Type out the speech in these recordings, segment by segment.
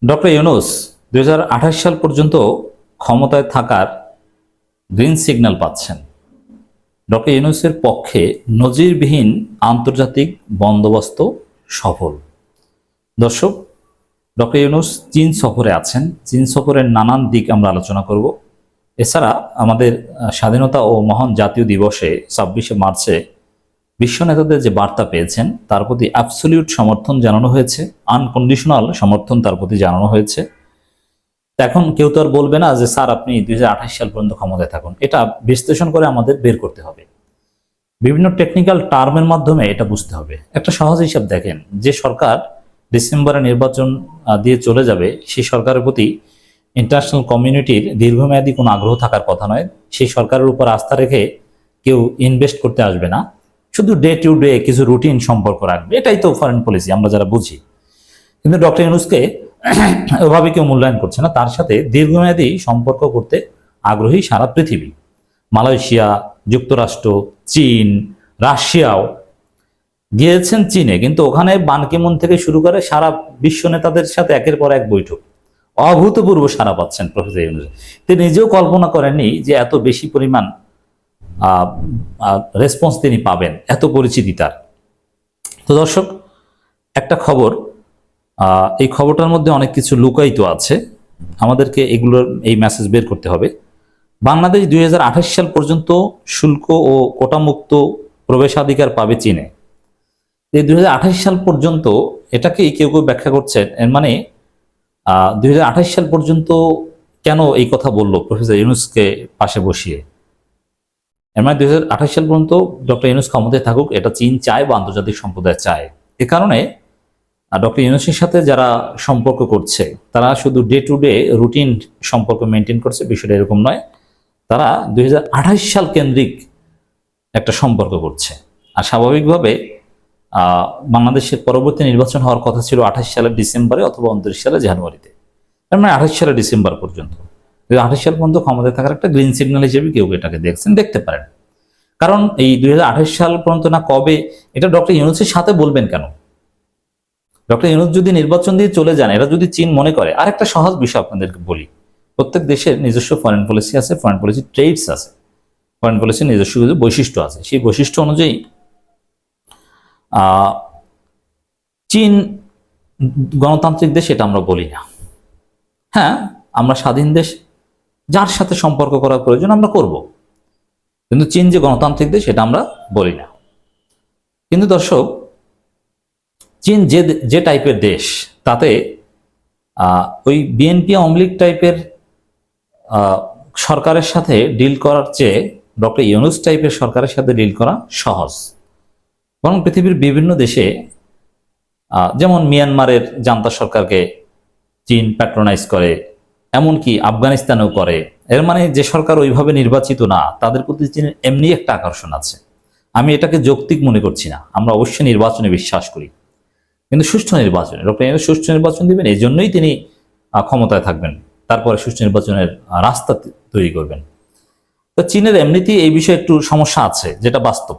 Doctor Yunus 2028 সাল পর্যন্ত ক্ষমতায় থাকার গ্রিন সিগন্যাল পাচ্ছেন। ডক্টর ইউনূসের পক্ষে নজিরবিহীন আন্তর্জাতিক বন্দোবস্ত সফল। দর্শক, ডক্টর ইউনূস চীন সফরে আছেন। চীন সফরের নানান দিক আমরা আলোচনা করব। এছাড়া আমাদের স্বাধীনতা ও মহান জাতীয় দিবসে 26শে মার্চে বিশ্ব নেতাদের যে বার্তা পেয়েছেন তার প্রতি অ্যাবসলিউট সমর্থন জানানো হয়েছে, আনকন্ডিশনাল সমর্থন তার প্রতি জানানো হয়েছে। এখন কেউ তো আর বলবে না যে স্যার আপনি 2028 সাল পর্যন্ত ক্ষমতায় থাকুন। এটা বিশ্লেষণ করে আমাদের বের করতে হবে, বিভিন্ন টেকনিক্যাল টার্মের মাধ্যমে এটা বুঝতে হবে। একটা সহজ হিসাব দেখেন, যে সরকার ডিসেম্বরে নির্বাচন দিয়ে চলে যাবে সেই সরকারের প্রতি ইন্টারন্যাশনাল কমিউনিটির দীর্ঘমেয়াদী কোনো আগ্রহ থাকার কথা নয়। সেই সরকারের উপর আস্থা রেখে কেউ ইনভেস্ট করতে আসবে না, শুধু ডে টু ডে কিছু রুটিন সম্পর্ক রাখবে। এটাই তো ফরেন পলিসি আমরা যারা বুঝি। কিন্তু ডক্টর ইউনূসকে ওভাবে কেউ মূল্যায়ন করছে না। তার সাথে দীর্ঘমেয়াদী সম্পর্ক করতে আগ্রহী সারা পৃথিবী। মালয়েশিয়া, যুক্তরাষ্ট্র, চীন, রাশিয়াও গিয়েছেন চীনে, কিন্তু ওখানে বান কি মুন থেকে শুরু করে সারা বিশ্ব নেতাদের সাথে একের পর এক বৈঠক। অভূতপূর্ব সাড়া পাচ্ছেন প্রফেসর ইউনূস। তিনি নিজেও কল্পনা করেননি যে এত বেশি পরিমাণ রেসপন্স তিনি পাবেন, এত পরিচিতি তার। তো দর্শক, একটা খবর, এই খবরটার মধ্যে অনেক কিছু লুকায়িত আছে, আমাদেরকে এগুলোর এই মেসেজ বের করতে হবে। বাংলাদেশ 2028 সাল পর্যন্ত শুল্ক ও কোটামুক্ত প্রবেশাধিকার পাবে চীনে। এই 2028 সাল পর্যন্ত এটাকেই কেউ কেউ ব্যাখ্যা করছেন, এর মানে 2028 সাল পর্যন্ত কেন এই কথা বললো প্রফেসর ইউনূসকে পাশে বসিয়ে। এর মানে 2028 সাল পর্যন্ত ডক্টর ইউনূস ক্ষমতায় থাকুক, এটা চীন চায় বা আন্তর্জাতিক সম্প্রদায় চায়। এ কারণে ডক্টর ইউনূসের সাথে যারা সম্পর্ক করছে তারা শুধু ডে টু ডে রুটিন সম্পর্ক মেনটেন করছে, বিষয়টা এরকম নয়। তারা 2028 সাল কেন্দ্রিক একটা সম্পর্ক করছে। আর স্বাভাবিকভাবে বাংলাদেশের পরবর্তী নির্বাচন হওয়ার কথা ছিল 28 সালের ডিসেম্বরে অথবা 29 সালে জানুয়ারিতে। তার মানে 28 সালের ডিসেম্বর পর্যন্ত, 2028 সাল পর্যন্ত ক্ষমতায় থাকার একটা গ্রিন সিগন্যাল হিসেবে কেউ এটাকে দেখছেন, দেখতে পারেন। কারণ এই 2028 সাল পর্যন্ত না কবে, এটা ডক্টর ইউনূসের সাথে বলবেন কেন? ডক্টর ইউনূস যদি নির্বাচন দিয়ে চলে যান, এটা যদি চীন মনে করে। আর একটা সহজ বিষয় আপনাদেরকে বলি, প্রত্যেক দেশের নিজস্ব ফরেন পলিসি আছে, ফরেন পলিসি ট্রেডস আছে, ফরেন পলিসির নিজস্ব কিছু বৈশিষ্ট্য আছে। সেই বৈশিষ্ট্য অনুযায়ী চীন গণতান্ত্রিক দেশ এটা আমরা বলি না। হ্যাঁ, আমরা স্বাধীন দেশ, যার সাথে সম্পর্ক করা প্রয়োজন আমরা করব, কিন্তু চীন যে গণতান্ত্রিক দেশ এটা আমরা বলি না। কিন্তু দর্শক, চীন যে টাইপের দেশ, তাতে ওই বিএনপি আওয়ামী লীগ টাইপের সরকারের সাথে ডিল করার চেয়ে ডক্টর ইউনূস টাইপের সরকারের সাথে ডিল করা সহজ। বরং পৃথিবীর বিভিন্ন দেশে, যেমন মিয়ানমারের জান্তা সরকারকে চীন প্যাট্রোনাইজ করে, এমনকি আফগানিস্তানেও করে। এর মানে যে সরকার ওইভাবে নির্বাচিত না, তাদের প্রতি চীনের এমনি একটা আকর্ষণ আছে। আমি এটাকে যৌক্তিক মনে করছি না, আমরা অবশ্যই নির্বাচনে বিশ্বাস করি, কিন্তু সুষ্ঠু নির্বাচনে ডক্টর ইউনূস সুষ্ঠু নির্বাচন দিবেন, এই জন্যই তিনি ক্ষমতায় থাকবেন। তারপরে সুষ্ঠু নির্বাচনের রাস্তা তৈরি করবেন। তো চীনের এমনিতেই এই বিষয়ে একটু সমস্যা আছে, যেটা বাস্তব,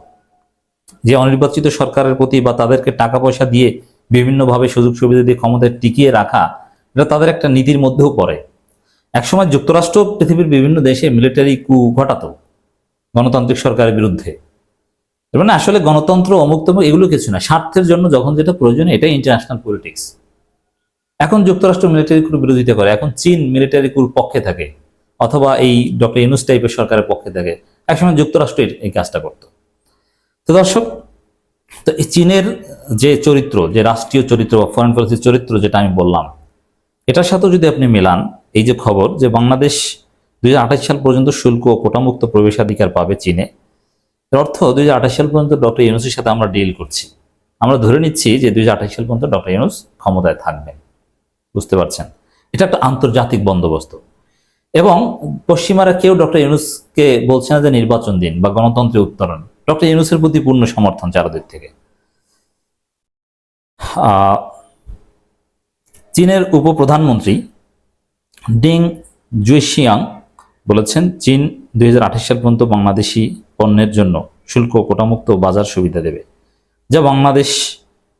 যে অনির্বাচিত সরকারের প্রতি বা তাদেরকে টাকা পয়সা দিয়ে বিভিন্নভাবে সুযোগ সুবিধা দিয়ে ক্ষমতায় টিকিয়ে রাখা, এটা তাদের একটা নীতির মধ্যেও পড়ে। একসময় যুক্তরাষ্ট্র পৃথিবীর বিভিন্ন দেশে মিলিটারি কু ঘটাতো গণতান্ত্রিক সরকারের বিরুদ্ধে। মানে আসলে গণতন্ত্র অমুক্ত এগুলো কিছু না, স্বার্থের জন্য যখন যেটা প্রয়োজন, এটাই ইন্টারন্যাশনাল পলিটিক্স। এখন যুক্তরাষ্ট্র মিলিটারি কুর বিরোধিতা করে, এখন চীন মিলিটারি কুর পক্ষে থাকে, অথবা এই ডক্টর ইউনূস টাইপের সরকারের পক্ষে থাকে। একসময় যুক্তরাষ্ট্র এই কাজটা করতো। তো দর্শক, তো এই চীনের যে চরিত্র, যে রাষ্ট্রীয় চরিত্র বা ফরেন পলিসির চরিত্র যেটা আমি বললাম, এটার সাথেও যদি আপনি মেলান, এই যে খবর যে বাংলাদেশ 2028 সাল পর্যন্ত শুল্ক ও কোটামুক্ত প্রবেশাধিকার পাবে চীনে, এর অর্থ 2028 সাল পর্যন্ত ডক্টর ইউনূসের সাথে আমরা ডিল করছি। আমরা ধরে নিচ্ছি যে 2028 সাল পর্যন্ত ডক্টর ইউনূস ক্ষমতায় থাকবেন। বুঝতে পারছেন, এটা একটা আন্তর্জাতিক বন্দোবস্ত। এবং পশ্চিমারা কেউ ডক্টর ইউনূসকে বলছে না যে নির্বাচন দিন বা গণতন্ত্রের উত্তরণ। ডক্টর ইউনূসের প্রতি পূর্ণ সমর্থন চারদিক থেকে। চীনের উপপ্রধানমন্ত্রী ডিং জুয়েশিয়াং বলেছেন, চীন 2028 সাল পর্যন্ত বাংলাদেশি পণ্যের জন্য শুল্ক কোটামুক্ত বাজার সুবিধা দেবে, যা বাংলাদেশ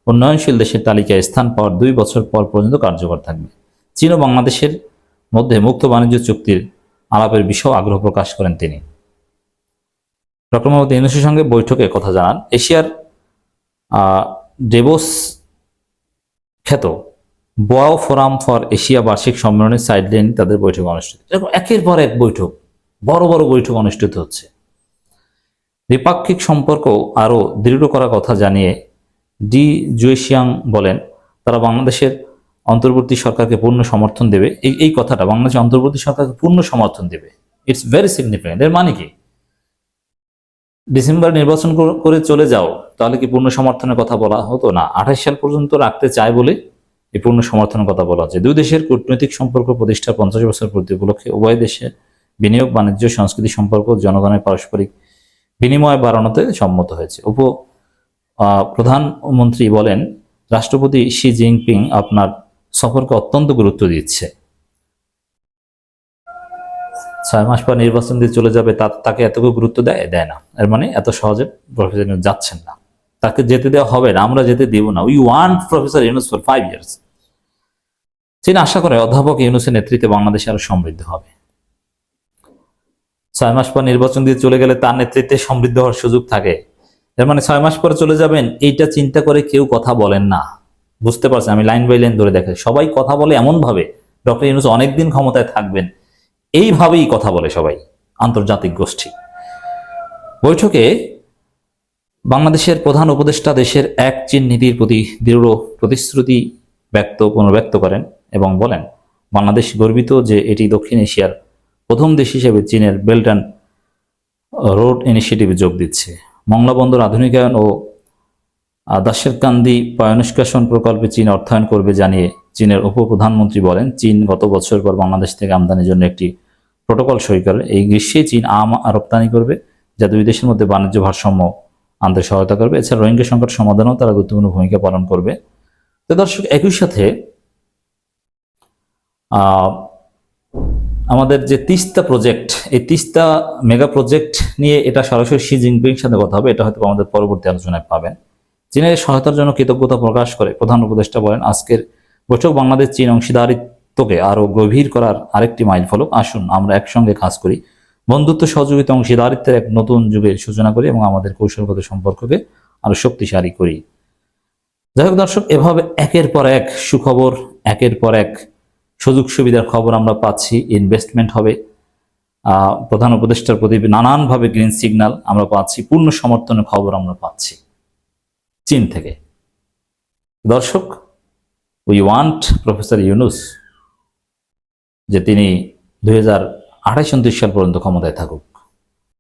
উন্নয়নশীল দেশের তালিকায় স্থান পাওয়ার 2 বছর পর পর্যন্ত কার্যকর থাকবে। চীন ও বাংলাদেশের মধ্যে মুক্ত বাণিজ্য চুক্তির আলাপের বিষয়েও আগ্রহ প্রকাশ করেন তিনি। ডক্টর মোহাম্মদ ইউনূসের সঙ্গে বৈঠকে কথা জানান এশিয়ার ডেভোস খ্যাত বোয়াও ফোরাম ফর এশিয়া বার্ষিক সম্মেলনের সাইডলাইন তাদের বৈঠক অনুষ্ঠিত। এরকম একের পর এক বৈঠক, বড় বড় বৈঠক অনুষ্ঠিত হচ্ছে। দ্বিপাক্ষিক সম্পর্ক আরও দৃঢ় করার কথা জানিয়ে ডি জুয়েশিয়াং বলেন, তারা বাংলাদেশের অন্তর্বর্তী সরকারকে পূর্ণ সমর্থন দেবে। এই কথাটা, বাংলাদেশের অন্তর্বর্তী সরকারকে পূর্ণ সমর্থন দেবে, ইটস ভেরি সিগনিফিকেন্ট। এর মানে কি? ডিসেম্বর নির্বাচন করে চলে যাও, তাহলে কি পূর্ণ সমর্থনের কথা বলা হতো না? 28 সাল পর্যন্ত রাখতে চায় বলে এই পূর্ণ সমর্থনের কথা বলা হচ্ছে। দুই দেশের কূটনৈতিক সম্পর্ক প্রতিষ্ঠার 50 বছর পূর্তি উপলক্ষে উভয় দেশের বিনিয়োগ, বাণিজ্য, সংস্কৃতি সম্পর্ক, জনগণের পারস্পরিক বিনিময় বাড়ানোতে সম্মত হয়েছে। প্রধানমন্ত্রী বলেন, রাষ্ট্রপতি শি জিনপিং আপনার সফরকে অত্যন্ত গুরুত্ব দিচ্ছে। 6 মাস পর নির্বাচন দিয়ে চলে যাবে, তাকে এত গুরুত্ব দেয় না। এর মানে এত সহজে প্রফেসর ইউনূস যাচ্ছেন না, তাকে যেতে দেওয়া হবে না, আমরা যেতে দিব না। We want professor Yunus for 5 years. চীন আশা করে অধ্যাপক ইউনূসের নেতৃত্বে বাংলাদেশ আরো সমৃদ্ধ হবে। 6 মাস পর নির্বাচন দিয়ে চলে গেলে তার নেতৃত্বে সমৃদ্ধ হওয়ার সুযোগ থাকে। এর মানে 6 মাস পরে চলে যাবেন, এইটা চিন্তা করে কেউ কথা বলেন না। বুঝতে পারছেন? আমি লাইন বাই লাইন ধরে দেখাই। সবাই কথা বলে এমন ভাবে ডক্টর ইউনূস অনেকদিন ক্ষমতায় থাকবেন, এইভাবেই কথা বলে সবাই, আন্তর্জাতিক গোষ্ঠী। বৈঠকে বাংলাদেশের প্রধান উপদেষ্টা দেশের এক চীন নীতির প্রতি দৃঢ় প্রতিশ্রুতি পুনর্ব্যক্ত করেন এবং বলেন, বাংলাদেশ গর্বিত যে এটি দক্ষিণ এশিয়ার প্রথম দেশ হিসেবে চীনের বেল্ট অ্যান্ড রোড ইনিশিয়েটিভে যোগ দিচ্ছে। মংলা বন্দর আধুনিকায়ন ও দাশেরকান্দি পয়ঃনিষ্কাশন প্রকল্পে চীন অর্থায়ন করবে জানিয়ে চীনের উপপ্রধানমন্ত্রী বলেন, চীন গত বছর পর বাংলাদেশ থেকে আমদানির জন্য একটি প্রোটোকল সই করে। এই গ্রীষ্মে চীন আম রপ্তানি করবে, যা দুই দেশের মধ্যে বাণিজ্য ভারসাম্য আনতে সহায়তা করবে। এছাড়া রোহিঙ্গা সংকট সমাধানেও তারা গুরুত্বপূর্ণ ভূমিকা পালন করবে। তো দর্শক, একই সাথে আমাদের যে তিস্তা প্রজেক্ট, এই তিস্তা মেগা প্রজেক্ট নিয়ে এটা সরাসরি শি জিনপিং সাথে কথা হবে, এটা হয়তো আমাদের পরবর্তী আলোচনায় পাবেন। চীনের সহায়তার জন্য কৃতজ্ঞতা প্রকাশ করে প্রধান উপদেষ্টা বলেন, আজকের বৈঠক বাংলাদেশ চীন অংশীদারিত্বকে আরো গভীর করার আরেকটি মাইলফলক। আসুন আমরা একসঙ্গে কাজ করি, বন্ধুত্ব, সহযোগিতা, অংশীদারিত্বের এক নতুন যুগের সূচনা করি এবং আমাদের কৌশলগত সম্পর্ককে আরো শক্তিশালী করি। যাই হোক দর্শক, এভাবে একের পর এক সুখবর, একের পর এক সুযোগ সুবিধার খবর আমরা পাচ্ছি। ইনভেস্টমেন্ট হবে, প্রধান উপদেষ্টার প্রতি নানানভাবে গ্রিন সিগন্যাল আমরা পাচ্ছি, পূর্ণ সমর্থনের খবর আমরা পাচ্ছি চীন থেকে। দর্শক, উই ওয়ান্ট প্রফেসর ইউনূস যে তিনি 2028-29 সাল পর্যন্ত ক্ষমতায় থাকুক।